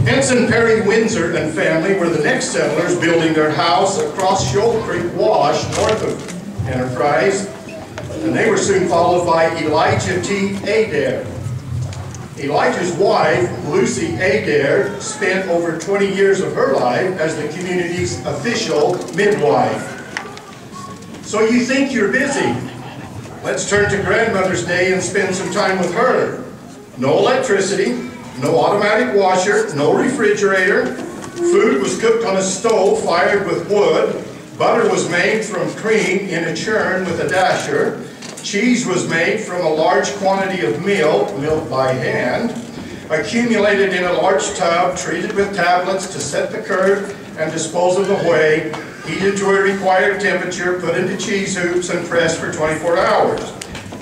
Henson Perry Windsor and family were the next settlers building their house across Shoal Creek Wash north of Enterprise, and they were soon followed by Elijah T. Adair. Elijah's wife, Lucy Adair, spent over 20 years of her life as the community's official midwife. So you think you're busy? Let's turn to Grandmother's Day and spend some time with her. No electricity, no automatic washer, no refrigerator. Food was cooked on a stove fired with wood. Butter was made from cream in a churn with a dasher. Cheese was made from a large quantity of milk by hand, accumulated in a large tub, treated with tablets to set the curd and dispose of the whey, heated to a required temperature, put into cheese hoops and pressed for 24 hours.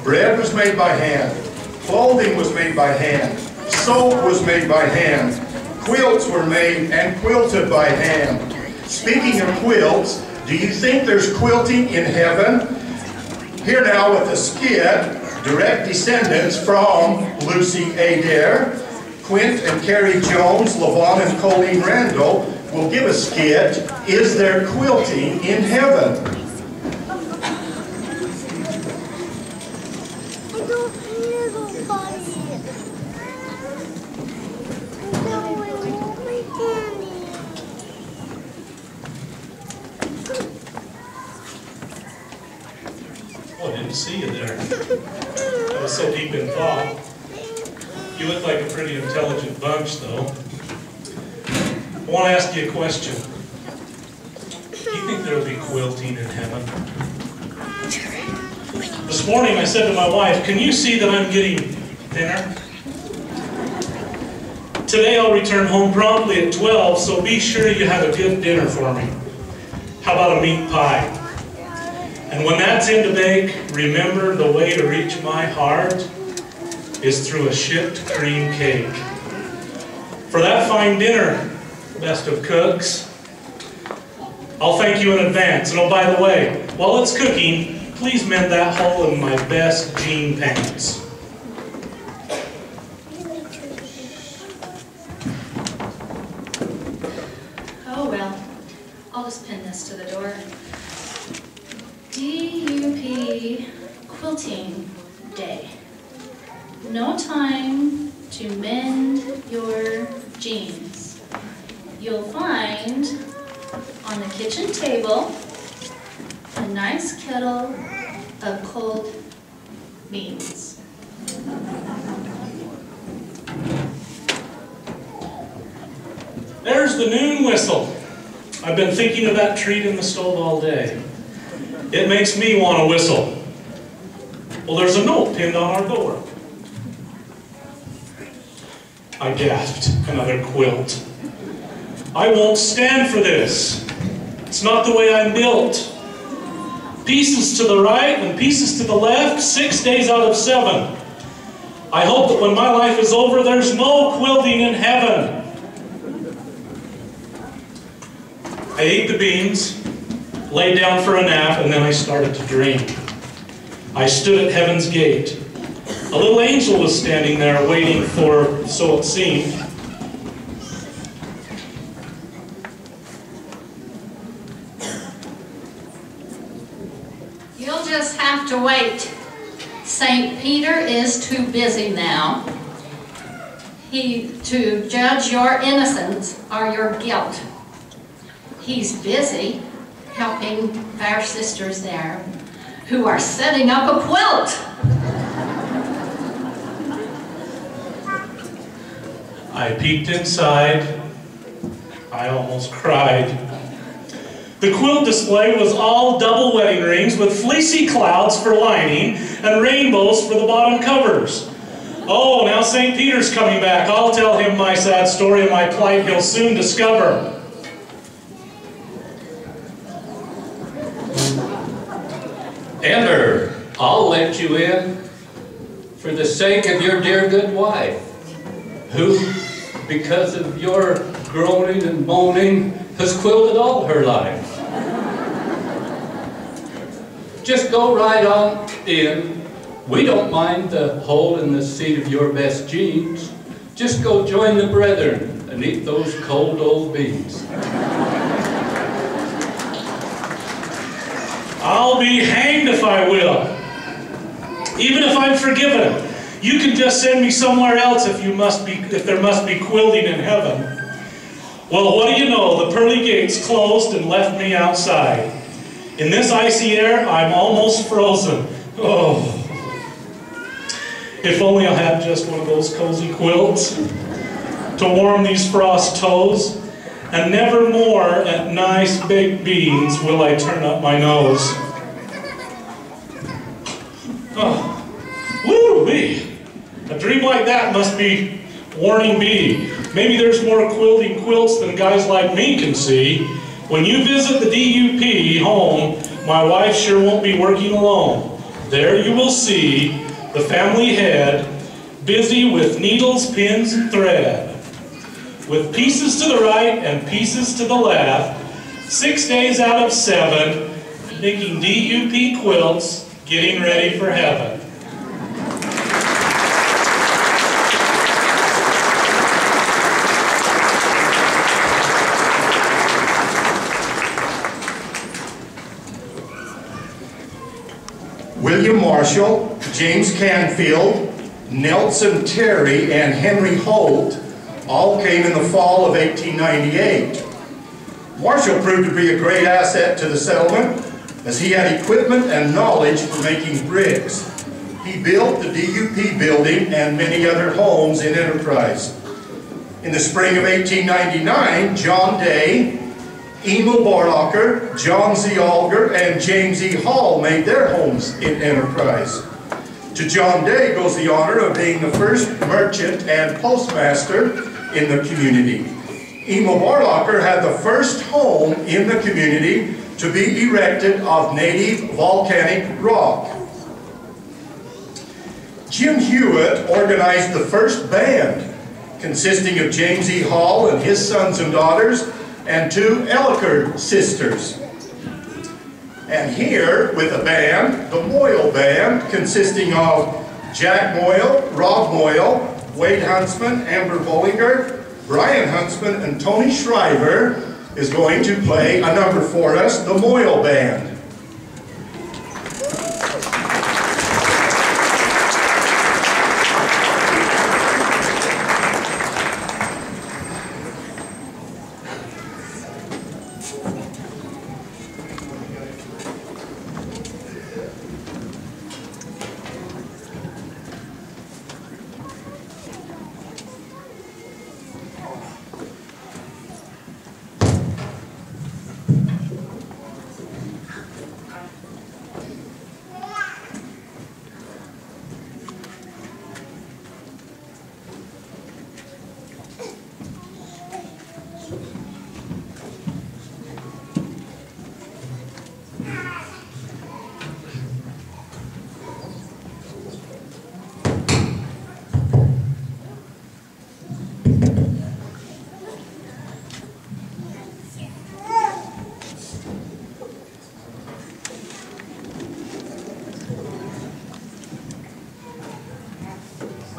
Bread was made by hand. Clothing was made by hand. Soap was made by hand. Quilts were made and quilted by hand. Speaking of quilts, do you think there's quilting in heaven? Here now with a skit, direct descendants from Lucy Adair, Quint and Carrie Jones, Levon and Colleen Randall will give a skit, Is There Quilting in Heaven? I don't hear nobody. Oh, I didn't see you there. I was so deep in thought. You look like a pretty intelligent bunch, though. I want to ask you a question. Do you think there will be quilting in heaven? This morning I said to my wife, can you see that I'm getting thinner? Today I'll return home promptly at 12, so be sure you have a good dinner for me. How about a meat pie? And when that's in to bake, remember the way to reach my heart is through a shipped cream cake. For that fine dinner, best of cooks, I'll thank you in advance. And oh, by the way, while it's cooking, please mend that hole in my best jean pants. Oh well, I'll just pin this to the door. DUP Quilting Day. No time to mend your jeans. You'll find on the kitchen table a nice kettle of cold beans. There's the noon whistle. I've been thinking of that treat in the stove all day. It makes me want to whistle. Well, there's a note pinned on our door. I gasped. Another quilt. I won't stand for this. It's not the way I'm built. Pieces to the right and pieces to the left, 6 days out of 7. I hope that when my life is over, there's no quilting in heaven. I ate the beans, laid down for a nap, and then I started to dream. I stood at heaven's gate. A little angel was standing there waiting for, so it seemed. You'll just have to wait. St. Peter is too busy now to judge your innocence or your guilt. He's busy helping our sisters there who are setting up a quilt. I peeked inside. I almost cried. The quilt display was all double wedding rings with fleecy clouds for lining and rainbows for the bottom covers. Oh, now St. Peter's coming back. I'll tell him my sad story and my plight he'll soon discover. Enter. I'll let you in for the sake of your dear good wife, who, because of your groaning and moaning, has quilted all her life. Just go right on in. We don't mind the hole in the seat of your best jeans. Just go join the brethren and eat those cold old beans. I'll be hanged if I will. Even if I'm forgiven, you can just send me somewhere else if there must be quilting in heaven. Well, what do you know? The pearly gates closed and left me outside. In this icy air, I'm almost frozen. Oh. If only I had just one of those cozy quilts to warm these frost toes, and never more at nice baked beans will I turn up my nose. Oh, woo-wee! A dream like that must be warning me. Maybe there's more quilting quilts than guys like me can see. When you visit the DUP home, my wife sure won't be working alone. There you will see the family head busy with needles, pins, and thread. With pieces to the right and pieces to the left, 6 days out of 7, making DUP quilts, getting ready for heaven. William Marshall, James Canfield, Nelson Terry, and Henry Holt all came in the fall of 1898. Marshall proved to be a great asset to the settlement as he had equipment and knowledge for making bricks. He built the DUP building and many other homes in Enterprise. In the spring of 1899, John Day, Emil Barlocker, John Z. Alger, and James E. Hall made their homes in Enterprise. To John Day goes the honor of being the first merchant and postmaster in the community. Emil Barlocker had the first home in the community to be erected of native volcanic rock. Jim Hewitt organized the first band, consisting of James E. Hall and his sons and daughters, and 2 Ellicott sisters. And here, with a band, the Moyle Band, consisting of Jack Moyle, Rob Moyle, Wade Huntsman, Amber Bollinger, Brian Huntsman, and Tony Shriver is going to play a number for us, the Moyle Band.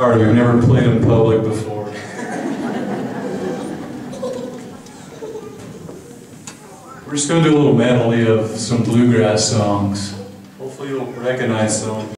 Alright, we've never played in public before. We're just going to do a little medley of some bluegrass songs. Hopefully you'll recognize some.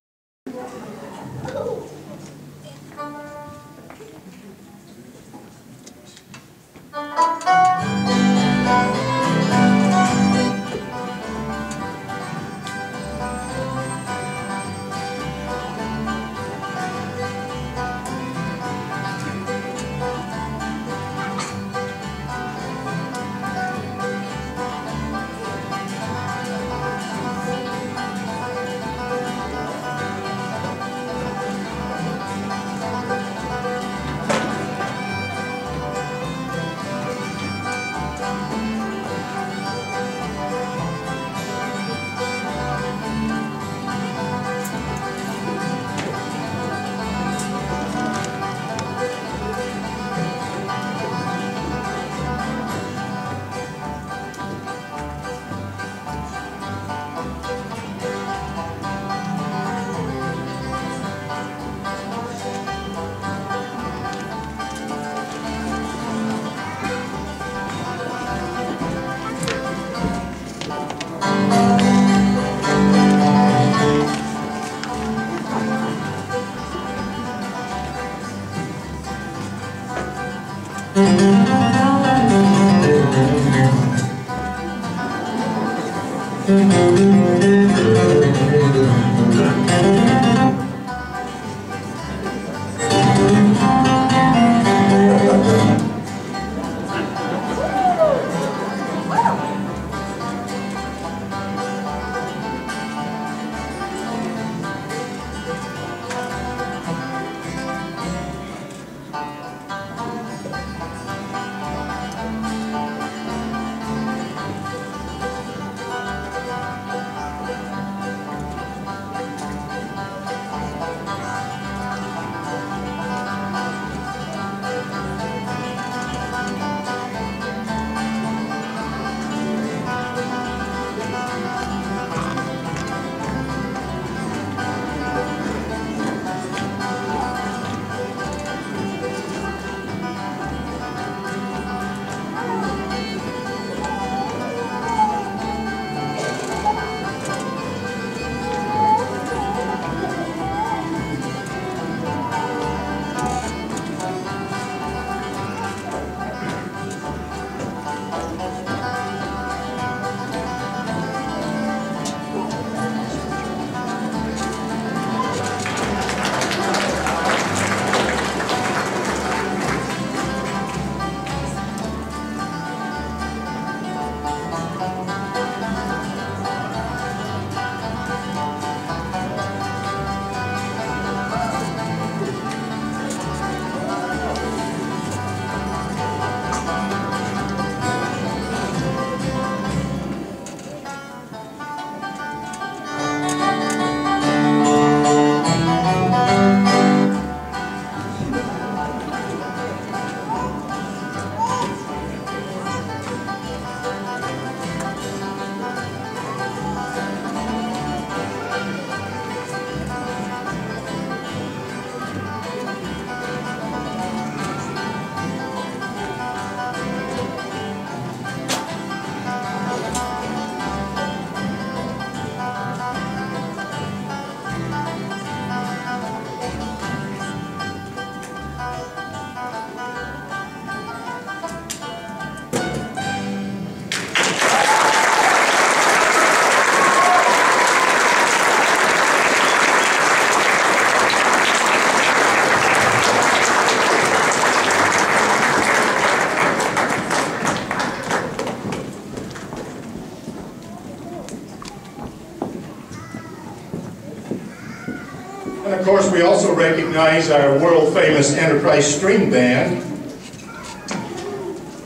And of course, we also recognize our world-famous Enterprise String Band.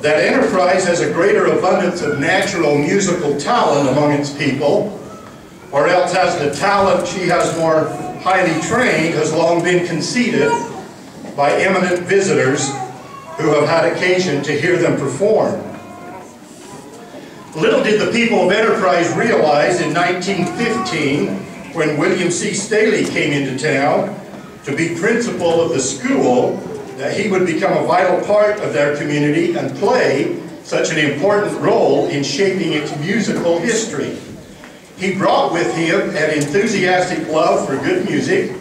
That Enterprise has a greater abundance of natural musical talent among its people, or else has the talent she has more highly trained has long been conceded by eminent visitors who have had occasion to hear them perform. Little did the people of Enterprise realize in 1915, when William C. Staley came into town to be principal of the school, that he would become a vital part of their community and play such an important role in shaping its musical history. He brought with him an enthusiastic love for good music,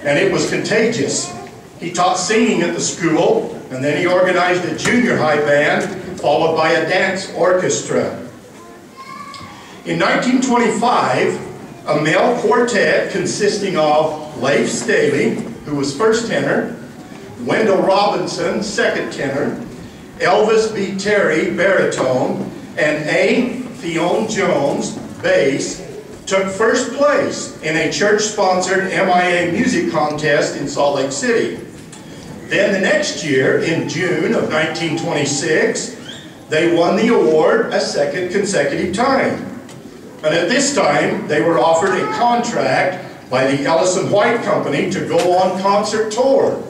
and it was contagious. He taught singing at the school, and then he organized a junior high band, followed by a dance orchestra. In 1925, a male quartet consisting of Leif Staley, who was first tenor, Wendell Robinson, second tenor, Elvis B. Terry, baritone, and A. Theone Jones, bass, took first place in a church-sponsored MIA music contest in Salt Lake City. Then the next year, in June of 1926, they won the award a second consecutive time. And at this time, they were offered a contract by the Ellison White Company to go on concert tour.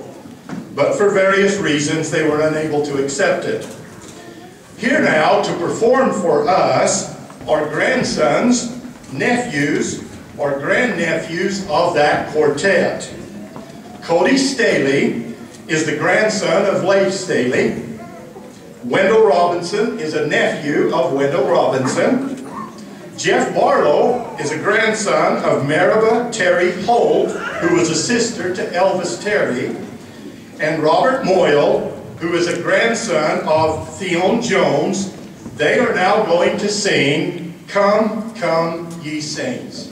But for various reasons, they were unable to accept it. Here now to perform for us are grandsons, nephews, or grandnephews of that quartet. Cody Staley is the grandson of Leif Staley. Wendell Robinson is a nephew of Wendell Robinson. Jeff Barlow is a grandson of Maribel Terry Holt, who was a sister to Elvis Terry. And Robert Moyle who is a grandson of Theon Jones. They are now going to sing, "Come, Come, Ye Saints."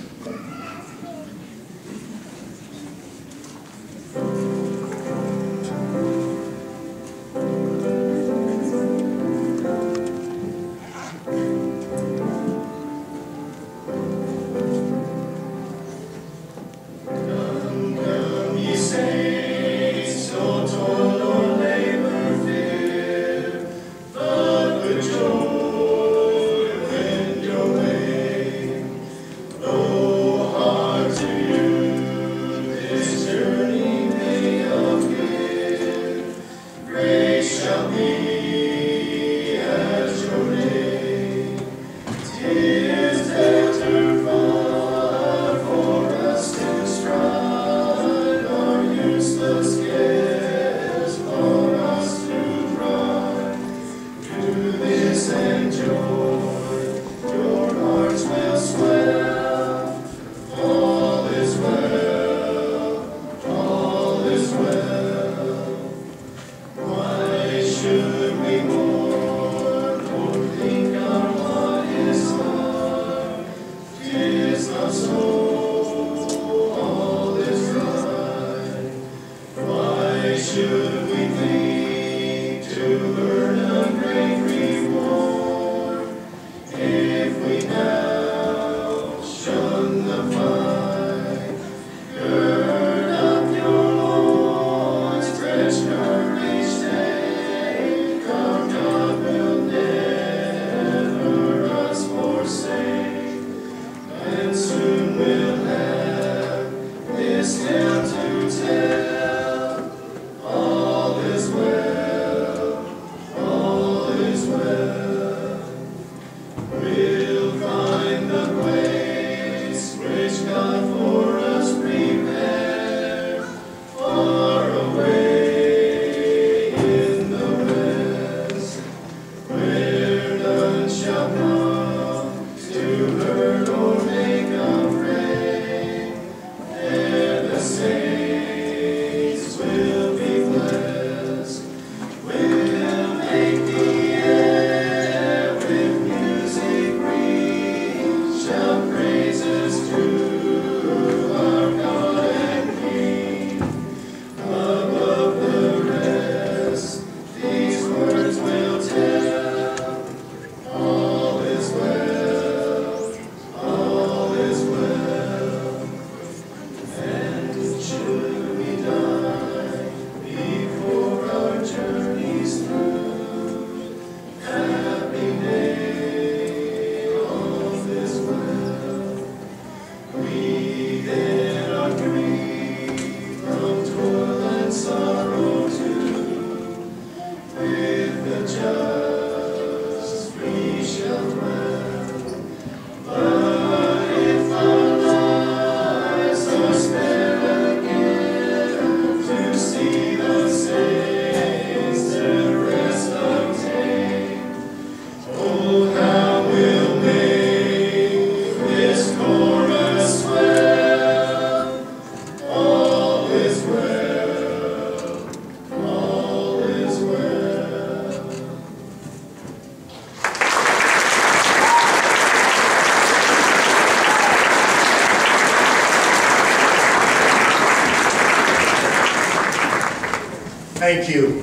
Thank you.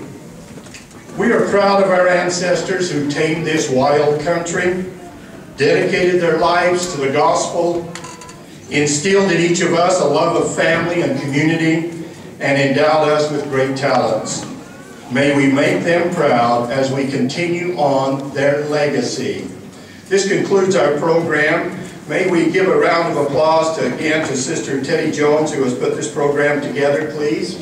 We are proud of our ancestors who tamed this wild country, dedicated their lives to the gospel, instilled in each of us a love of family and community, and endowed us with great talents. May we make them proud as we continue on their legacy. This concludes our program. May we give a round of applause again to Sister Teddy Jones, who has put this program together, please.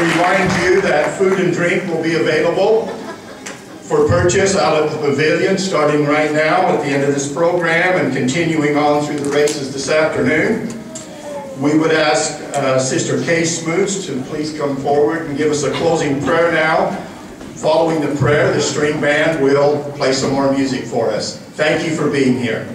Remind you that food and drink will be available for purchase out at the pavilion starting right now at the end of this program and continuing on through the races this afternoon. We would ask Sister Kay Smoots to please come forward and give us a closing prayer now. Following the prayer, the string band will play some more music for us. Thank you for being here.